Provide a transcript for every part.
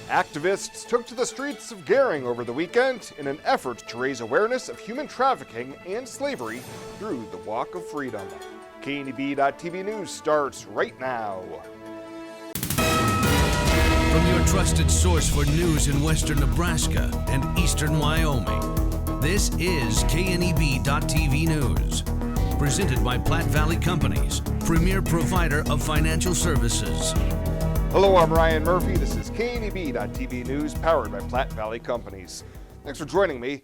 Activists took to the streets of Gering over the weekend in an effort to raise awareness of human trafficking and slavery through the Walk of Freedom. KNEB.TV News starts right now. From your trusted source for news in western Nebraska and eastern Wyoming, this is KNEB.TV News. Presented by Platte Valley Companies, premier provider of financial services. Hello, I'm Ryan Murphy. This is KNEB.TV News, powered by Platte Valley Companies. Thanks for joining me.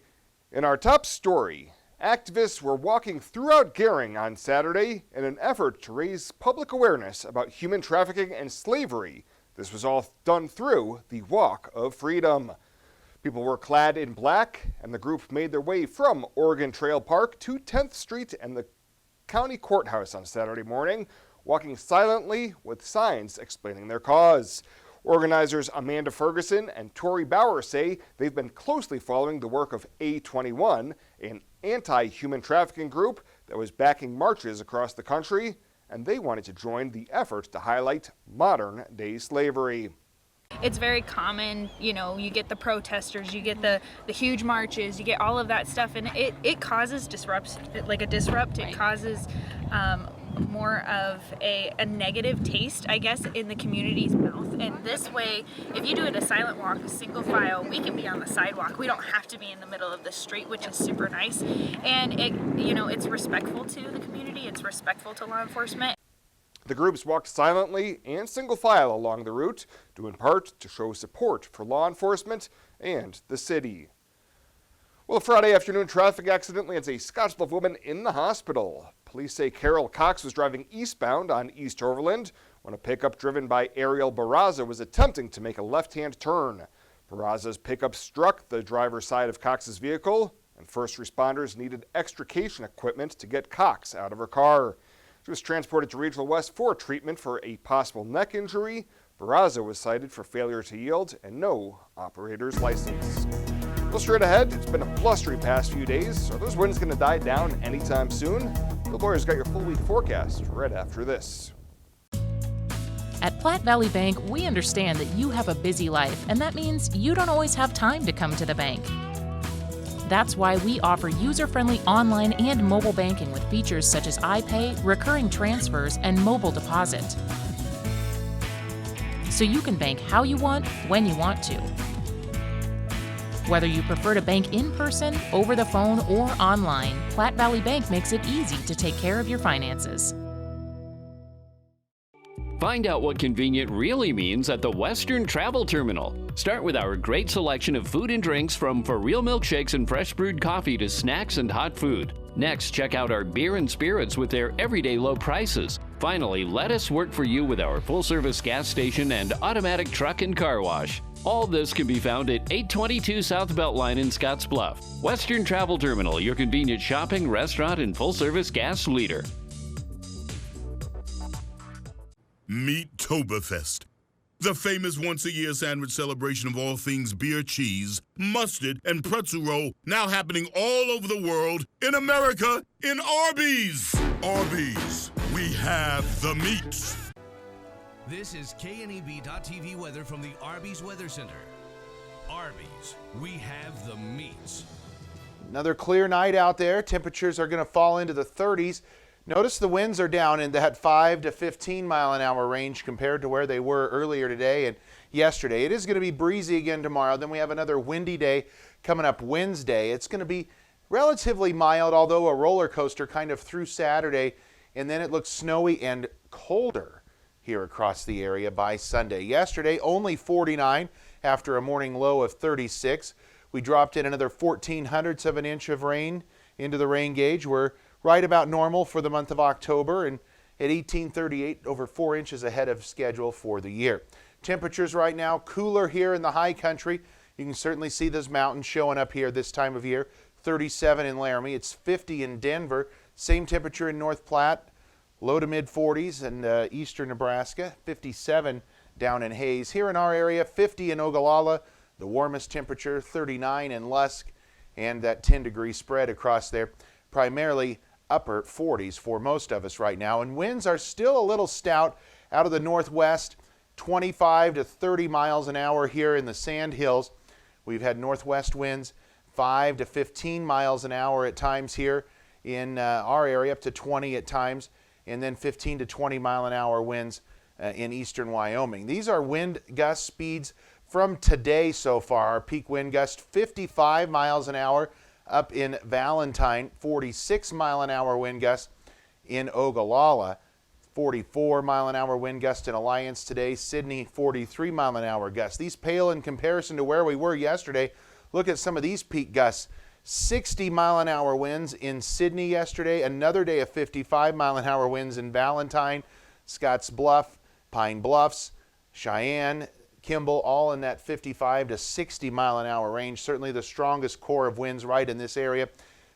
In our top story, activists were walking throughout Gering on Saturday in an effort to raise public awareness about human trafficking and slavery. This was all done through the Walk of Freedom. People were clad in black, and the group made their way from Oregon Trail Park to 10th Street and the county courthouse on Saturday morning, walking silently with signs explaining their cause. Organizers Amanda Ferguson and Tori Bauer say they've been closely following the work of A21, an anti-human trafficking group that was backing marches across the country, and they wanted to join the effort to highlight modern-day slavery. It's very common, you get the protesters, you get the huge marches, you get all of that stuff, and it causes disrupt. It causes more of a negative taste, I guess, in the community's mouth. And this way, if you do it a silent walk, a single file, we can be on the sidewalk. We don't have to be in the middle of the street, which is super nice. And it's respectful to the community. It's respectful to law enforcement. The groups walked silently and single file along the route, due in part to show support for law enforcement and the city. Well, a Friday afternoon traffic accident lands a Scottsbluff woman in the hospital. Police say Carol Cox was driving eastbound on East Overland when a pickup driven by Ariel Barraza was attempting to make a left-hand turn. Barraza's pickup struck the driver's side of Cox's vehicle, and first responders needed extrication equipment to get Cox out of her car. She was transported to Regional West for treatment for a possible neck injury. Barraza was cited for failure to yield and no operator's license. Well, straight ahead, it's been a blustery past few days. Are those winds going to die down anytime soon? The lawyer's got your full week forecast right after this. At Platte Valley Bank, we understand that you have a busy life, and that means you don't always have time to come to the bank. That's why we offer user-friendly online and mobile banking with features such as iPay, recurring transfers, and mobile deposit. So you can bank how you want, when you want to. Whether you prefer to bank in person, over the phone, or online, Platte Valley Bank makes it easy to take care of your finances. Find out what convenient really means at the Western Travel Terminal. Start with our great selection of food and drinks, from for real milkshakes and fresh brewed coffee to snacks and hot food. Next, check out our beer and spirits with their everyday low prices. Finally, let us work for you with our full-service gas station and automatic truck and car wash. All this can be found at 822 South Beltline in Scottsbluff. Western Travel Terminal, your convenient shopping, restaurant, and full-service gas leader. Meet Toberfest, the famous once-a-year sandwich celebration of all things beer, cheese, mustard, and pretzel roll, now happening all over the world, in America, in Arby's. Arby's, we have the meats. This is KNEB.TV weather from the Arby's Weather Center. Arby's, we have the meats. Another clear night out there. Temperatures are going to fall into the 30s. Notice the winds are down in that 5 to 15 mile an hour range compared to where they were earlier today and yesterday. It is going to be breezy again tomorrow. Then we have another windy day coming up Wednesday. It's going to be relatively mild, although a roller coaster kind of through Saturday, and then it looks snowy and colder here across the area by Sunday. Yesterday, only 49 after a morning low of 36. We dropped in another 0.14 of an inch of rain into the rain gauge. We're right about normal for the month of October, and at 1838, over 4 inches ahead of schedule for the year. Temperatures right now cooler here in the high country. You can certainly see those mountains showing up here this time of year. 37 in Laramie. It's 50 in Denver. Same temperature in North Platte. Low to mid 40s in eastern Nebraska. 57 down in Hayes. Here in our area, 50 in Ogallala. The warmest temperature, 39 in Lusk, and that 10-degree spread across there. Primarily upper 40s for most of us right now. And winds are still a little stout out of the northwest. 25 to 30 miles an hour here in the Sand Hills. We've had northwest winds 5 to 15 miles an hour at times here in our area, up to 20 at times, and then 15 to 20 mile an hour winds in eastern Wyoming. These are wind gust speeds from today so far. Our peak wind gust 55 miles an hour up in Valentine, 46 mile an hour wind gust in Ogallala, 44 mile an hour wind gust in Alliance today. Sydney, 43 mile an hour gust. These pale in comparison to where we were yesterday. Look at some of these peak gusts. 60 mile an hour winds in Sydney yesterday. Another day of 55 mile an hour winds in Valentine, Scottsbluff, Pine Bluffs, Cheyenne, Kimball, all in that 55 to 60 mile an hour range. Certainly the strongest core of winds right in this area.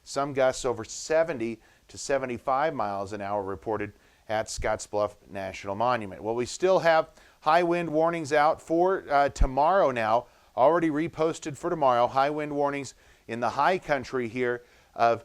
Some gusts over 70 to 75 miles an hour reported at Scottsbluff National Monument. Well, we still have high wind warnings out for tomorrow now. Already reposted for tomorrow. High wind warnings in the high country here of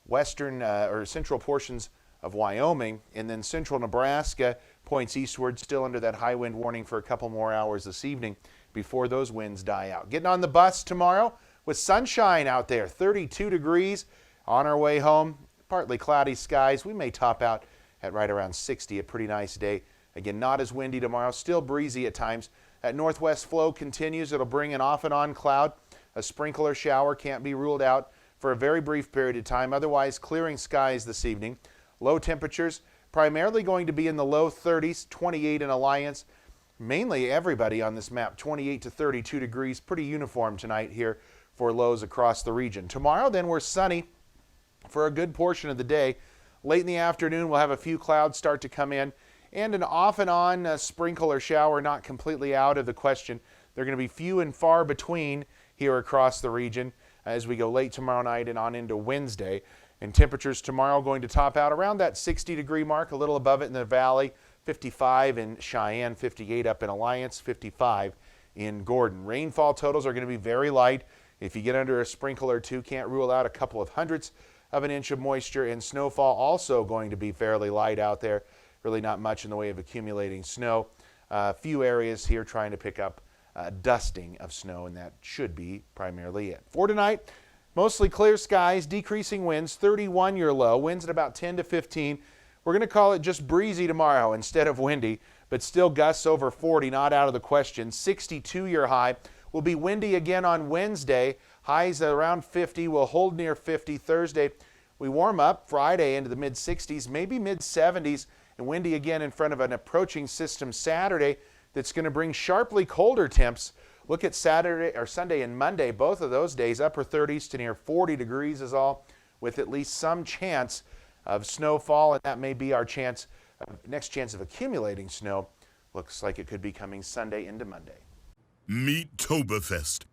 western or central portions of Wyoming, and then central Nebraska points eastward, still under that high wind warning for a couple more hours this evening before those winds die out. Getting on the bus tomorrow with sunshine out there, 32 degrees on our way home. Partly cloudy skies. We may top out at right around 60, a pretty nice day. Again, not as windy tomorrow, still breezy at times. That northwest flow continues. It'll bring an off and on cloud. A sprinkler shower can't be ruled out for a very brief period of time. Otherwise, clearing skies this evening. Low temperatures primarily going to be in the low 30s, 28 in Alliance. Mainly everybody on this map, 28 to 32 degrees. Pretty uniform tonight here for lows across the region. Tomorrow, then, we're sunny for a good portion of the day. Late in the afternoon, we'll have a few clouds start to come in, and an off and on sprinkle or shower not completely out of the question. They're going to be few and far between here across the region as we go late tomorrow night and on into Wednesday. And temperatures tomorrow going to top out around that 60-degree mark, a little above it in the valley, 55 in Cheyenne, 58 up in Alliance, 55 in Gordon. Rainfall totals are going to be very light. If you get under a sprinkle or two, can't rule out a couple of hundredths of an inch of moisture, and snowfall also going to be fairly light out there. Really not much in the way of accumulating snow. A few areas here trying to pick up dusting of snow, and that should be primarily it. For tonight, mostly clear skies, decreasing winds, 31 your low, winds at about 10 to 15. We're going to call it just breezy tomorrow instead of windy, but still gusts over 40, not out of the question. 62 your high. Will be windy again on Wednesday. Highs around 50, will hold near 50 Thursday. We warm up Friday into the mid-60s, maybe mid-70s, and windy again in front of an approaching system Saturday that's going to bring sharply colder temps. Look at Saturday or Sunday and Monday, both of those days, upper 30s to near 40 degrees is all, with at least some chance of snowfall, and that may be our next chance of accumulating snow. Looks like it could be coming Sunday into Monday. Meet Toberfest,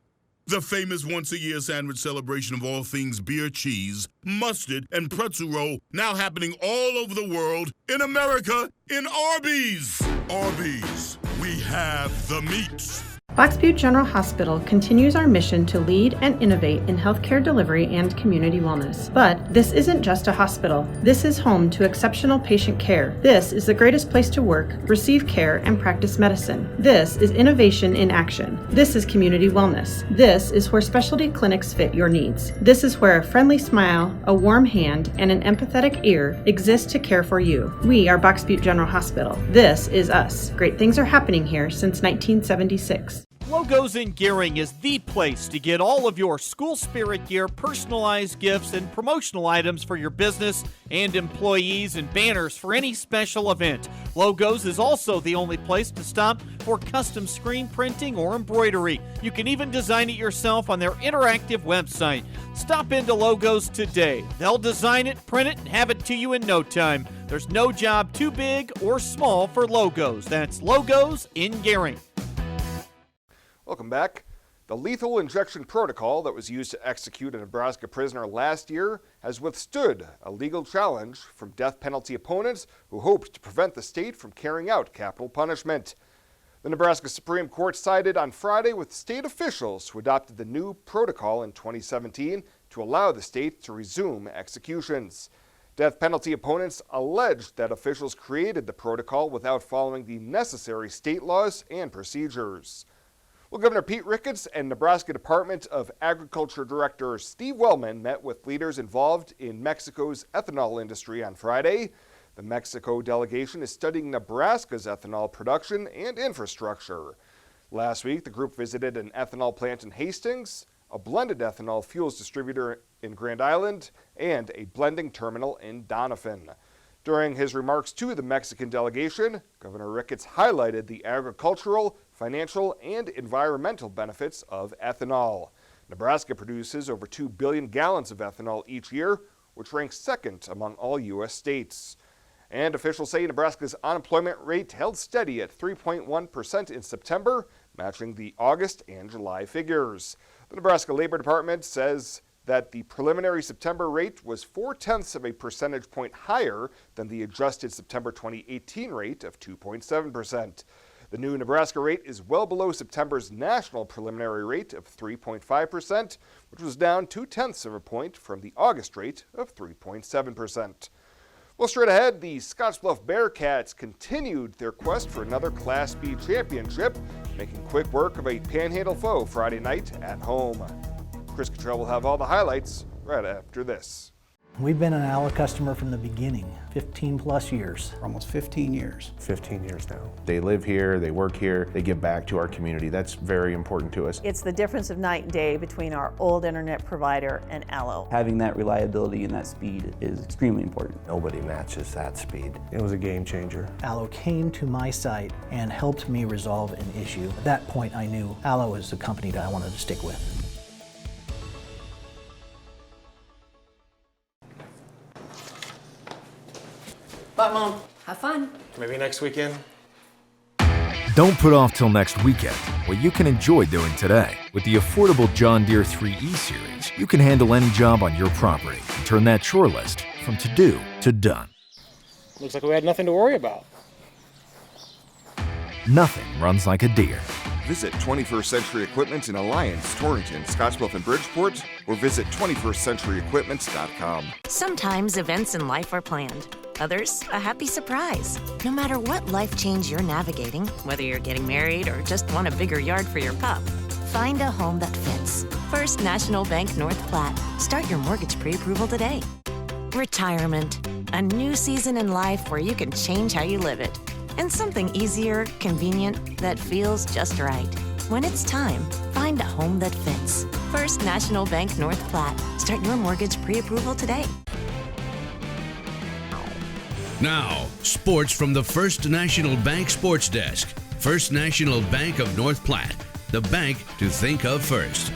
the famous once-a-year sandwich celebration of all things beer, cheese, mustard, and pretzel roll, now happening all over the world, in America, in Arby's. Arby's, we have the meats. Box Butte General Hospital continues our mission to lead and innovate in healthcare delivery and community wellness. But this isn't just a hospital. This is home to exceptional patient care. This is the greatest place to work, receive care, and practice medicine. This is innovation in action. This is community wellness. This is where specialty clinics fit your needs. This is where a friendly smile, a warm hand, and an empathetic ear exist to care for you. We are Box Butte General Hospital. This is us. Great things are happening here since 1976. Logos in Gering is the place to get all of your school spirit gear, personalized gifts, and promotional items for your business and employees, and banners for any special event. Logos is also the only place to stop for custom screen printing or embroidery. You can even design it yourself on their interactive website. Stop into Logos today. They'll design it, print it, and have it to you in no time. There's no job too big or small for Logos. That's Logos in Gering. Welcome back. The lethal injection protocol that was used to execute a Nebraska prisoner last year has withstood a legal challenge from death penalty opponents who hoped to prevent the state from carrying out capital punishment. The Nebraska Supreme Court sided on Friday with state officials who adopted the new protocol in 2017 to allow the state to resume executions. Death penalty opponents alleged that officials created the protocol without following the necessary state laws and procedures. Well, Governor Pete Ricketts and Nebraska Department of Agriculture Director Steve Wellman met with leaders involved in Mexico's ethanol industry on Friday. The Mexico delegation is studying Nebraska's ethanol production and infrastructure. Last week, the group visited an ethanol plant in Hastings, a blended ethanol fuels distributor in Grand Island, and a blending terminal in Doniphan. During his remarks to the Mexican delegation, Governor Ricketts highlighted the agricultural, financial, and environmental benefits of ethanol. Nebraska produces over 2 billion gallons of ethanol each year, which ranks second among all U.S. states. And officials say Nebraska's unemployment rate held steady at 3.1% in September, matching the August and July figures. The Nebraska Labor Department says that the preliminary September rate was 0.4 of a percentage point higher than the adjusted September 2018 rate of 2.7%. The new Nebraska rate is well below September's national preliminary rate of 3.5%, which was down 0.2 of a point from the August rate of 3.7%. Well, straight ahead, the Scottsbluff Bearcats continued their quest for another Class B championship, making quick work of a Panhandle foe Friday night at home. Cottrell will have all the highlights right after this. We've been an ALA customer from the beginning, 15 plus years. Almost 15 years. 15 years now. They live here, they work here, they give back to our community. That's very important to us. It's the difference of night and day between our old internet provider and ALO. Having that reliability and that speed is extremely important. Nobody matches that speed. It was a game changer. ALO came to my site and helped me resolve an issue. At that point, I knew ALO is the company that I wanted to stick with. Bye, Mom. Have fun. Maybe next weekend. Don't put off till next weekend what you can enjoy doing today. With the affordable John Deere 3E series, you can handle any job on your property and turn that chore list from to-do to done. Looks like we had nothing to worry about. Nothing runs like a Deere. Visit 21st Century Equipment in Alliance, Torrington, Scottsbluff, and Bridgeport, or visit 21stcenturyequipment.com. Sometimes events in life are planned. Others, a happy surprise. No matter what life change you're navigating, whether you're getting married or just want a bigger yard for your pup, find a home that fits. First National Bank North Platte. Start your mortgage pre-approval today. Retirement. A new season in life where you can change how you live it. And something easier, convenient, that feels just right. When it's time, find a home that fits. First National Bank North Platte. Start your mortgage pre-approval today. Now, sports from the First National Bank Sports Desk. First National Bank of North Platte, the bank to think of first.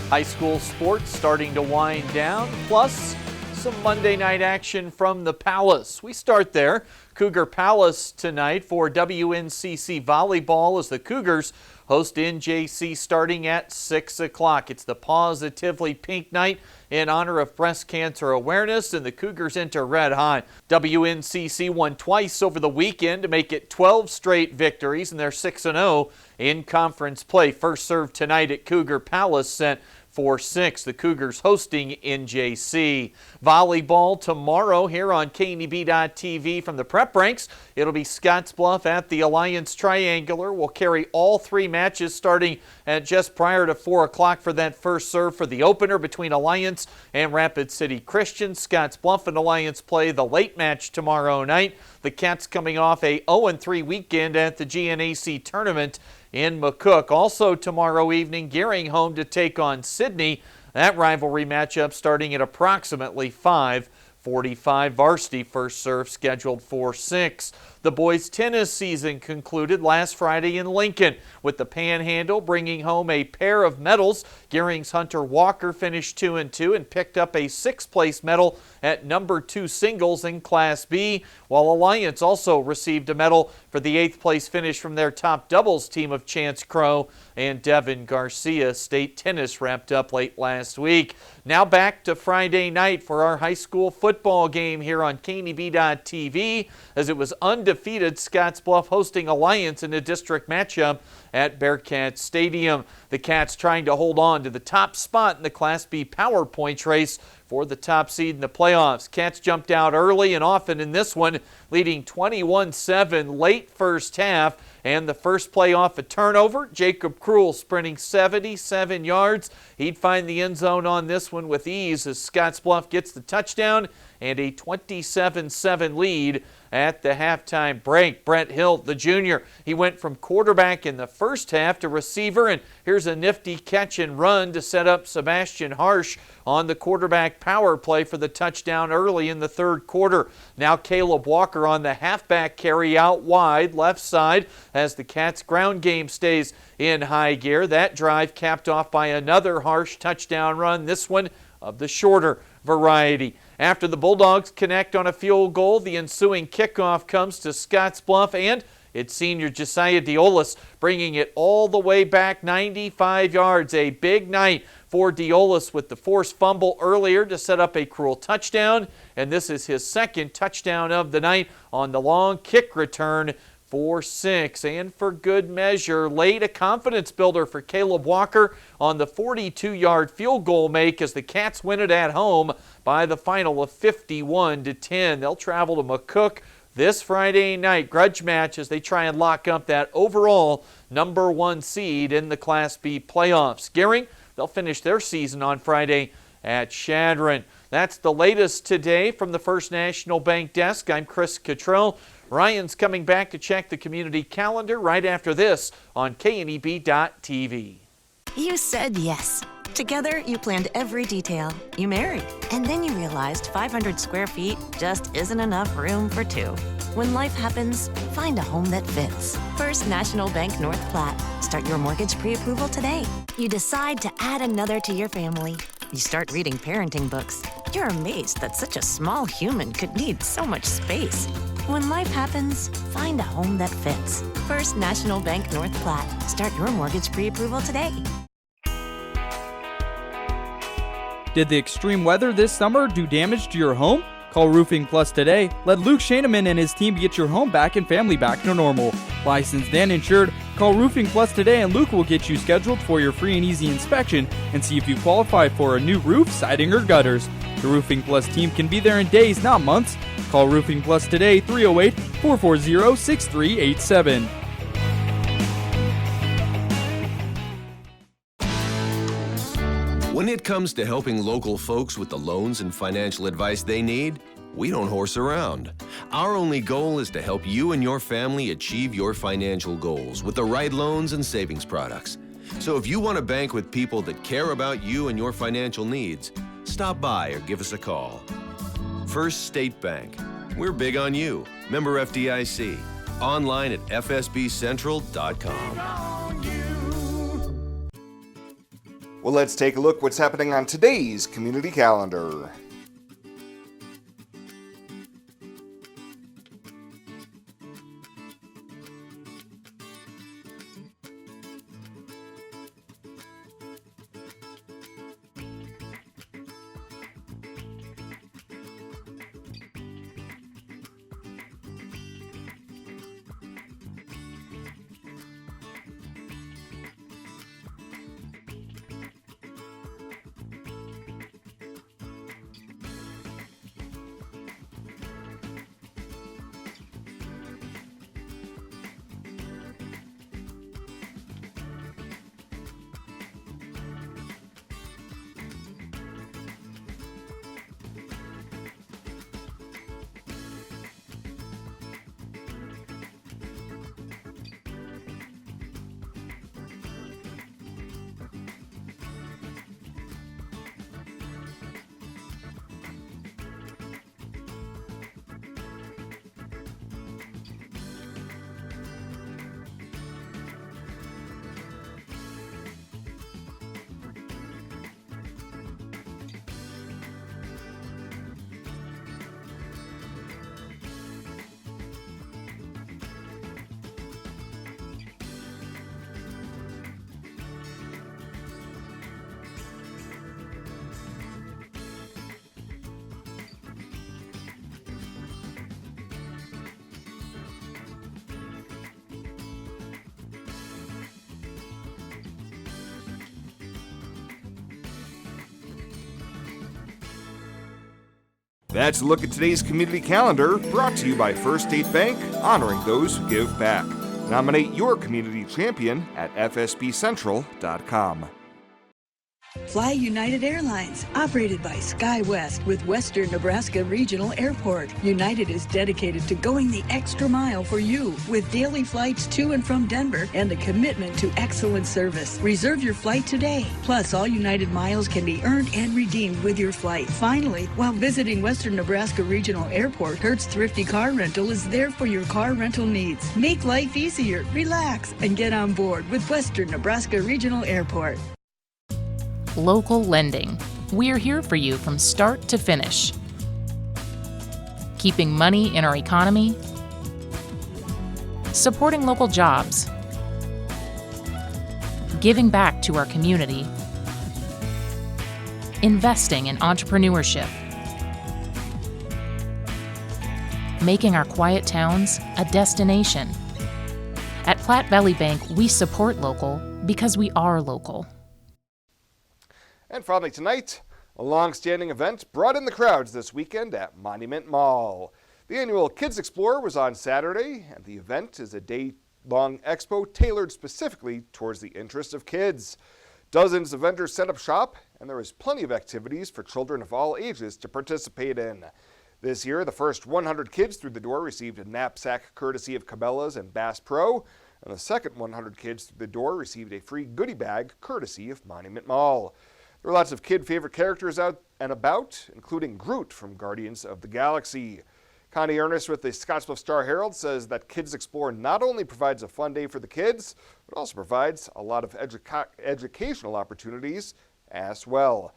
High school sports starting to wind down, plus some Monday night action from the Palace. We start there. Cougar Palace tonight for WNCC volleyball as the Cougars host NJC starting at 6 o'clock. It's the Positively Pink Night in honor of breast cancer awareness, and the Cougars enter red hot. WNCC won twice over the weekend to make it 12 straight victories, and they're 6-0 in conference play. First serve tonight at Cougar Palace sent 4-6. The Cougars hosting NJC. Volleyball tomorrow here on KNEB.TV from the prep ranks. It'll be Scottsbluff at the Alliance Triangular. We'll carry all three matches starting at just prior to 4 o'clock for that first serve for the opener between Alliance and Rapid City Christian. Scottsbluff and Alliance play the late match tomorrow night. The Cats coming off a 0-3 weekend at the GNAC tournament in McCook. Also tomorrow evening, Gering home to take on Sydney. That rivalry matchup starting at approximately 5:45. Varsity first serve scheduled for 6. The boys' tennis season concluded last Friday in Lincoln with the Panhandle bringing home a pair of medals. Gering's Hunter Walker finished 2-2 and picked up a 6th place medal at number 2 singles in Class B, while Alliance also received a medal for the 8th place finish from their top doubles team of Chance Crow and Devin Garcia. State tennis wrapped up late last week. Now back to Friday night for our high school football game here on KNEB.TV, as it was undefeated Scottsbluff hosting Alliance in a district matchup at Bearcat Stadium. The Cats trying to hold on to the top spot in the Class B Power Points race for the top seed in the playoffs. Cats jumped out early and often in this one, leading 21-7 late first half. And the first play off a turnover, Jacob Krull sprinting 77 yards. He'd find the end zone on this one with ease as Scottsbluff gets the touchdown and a 27-7 lead at the halftime break. Brett Hill, the junior, he went from quarterback in the first half to receiver, and here's a nifty catch and run to set up Sebastian Harsh on the quarterback power play for the touchdown early in the third quarter. Now Caleb Walker on the halfback carry out wide left side as the Cats ground game stays in high gear. That drive capped off by another Harsh touchdown run, this one of the shorter variety. After the Bulldogs connect on a field goal, the ensuing kickoff comes to Scottsbluff, and it's senior Josiah Diolis bringing it all the way back 95 yards. A big night for Diolis with the forced fumble earlier to set up a Krull touchdown, and this is his second touchdown of the night on the long kick return for 6. And for good measure, laid a confidence builder for Caleb Walker on the 42-yard field goal make as the Cats win it at home by the final of 51-10. They'll travel to McCook this Friday night, grudge match, as they try and lock up that overall number 1 seed in the Class B playoffs. Gering, they'll finish their season on Friday at Chadron. That's the latest today from the First National Bank desk. I'm Chris Cottrell. Ryan's coming back to check the community calendar right after this on KNEB.TV. You said yes. Together, you planned every detail. You married. And then you realized 500 square feet just isn't enough room for two. When life happens, find a home that fits. First National Bank North Platte. Start your mortgage pre-approval today. You decide to add another to your family. You start reading parenting books. You're amazed that such a small human could need so much space. When life happens, find a home that fits. First National Bank North Platte. Start your mortgage pre-approval today. Did the extreme weather this summer do damage to your home? Call Roofing Plus today. Let Luke Shaneman and his team get your home back and family back to normal. Licensed and insured, call Roofing Plus today and Luke will get you scheduled for your free and easy inspection and see if you qualify for a new roof, siding, or gutters. The Roofing Plus team can be there in days, not months. Call Roofing Plus today, 308-440-6387. When it comes to helping local folks with the loans and financial advice they need, we don't horse around. Our only goal is to help you and your family achieve your financial goals with the right loans and savings products. So if you want to bank with people that care about you and your financial needs, stop by or give us a call. First State Bank. We're big on you. Member FDIC. Online at fsbcentral.com. Well, let's take a look what's happening on today's community calendar. That's a look at today's community calendar, brought to you by First State Bank, honoring those who give back. Nominate your community champion at fsbcentral.com. Fly United Airlines, operated by SkyWest with Western Nebraska Regional Airport. United is dedicated to going the extra mile for you with daily flights to and from Denver and a commitment to excellent service. Reserve your flight today. Plus, all United miles can be earned and redeemed with your flight. Finally, while visiting Western Nebraska Regional Airport, Hertz Thrifty Car Rental is there for your car rental needs. Make life easier, relax, and get on board with Western Nebraska Regional Airport. Local lending. We're here for you from start to finish. Keeping money in our economy. Supporting local jobs. Giving back to our community. Investing in entrepreneurship. Making our quiet towns a destination. At Platte Valley Bank, we support local because we are local. And finally tonight, a long-standing event brought in the crowds this weekend at Monument Mall. The annual Kidz Explore was on Saturday, and the event is a day-long expo tailored specifically towards the interests of kids. Dozens of vendors set up shop, and there was plenty of activities for children of all ages to participate in. This year, the first 100 kids through the door received a knapsack courtesy of Cabela's and Bass Pro, and the second 100 kids through the door received a free goodie bag courtesy of Monument Mall. There are lots of kid-favorite characters out and about, including Groot from Guardians of the Galaxy. Connie Ernest with the Scottsbluff Star-Herald says that Kidz Explore not only provides a fun day for the kids, but also provides a lot of educational opportunities as well.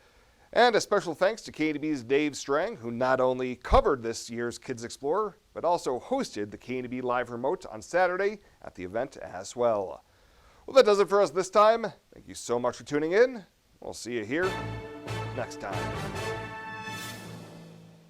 And a special thanks to KNEB's Dave Strang, who not only covered this year's Kidz Explore, but also hosted the KNEB Live Remote on Saturday at the event as well. Well, that does it for us this time. Thank you so much for tuning in. We'll see you here next time.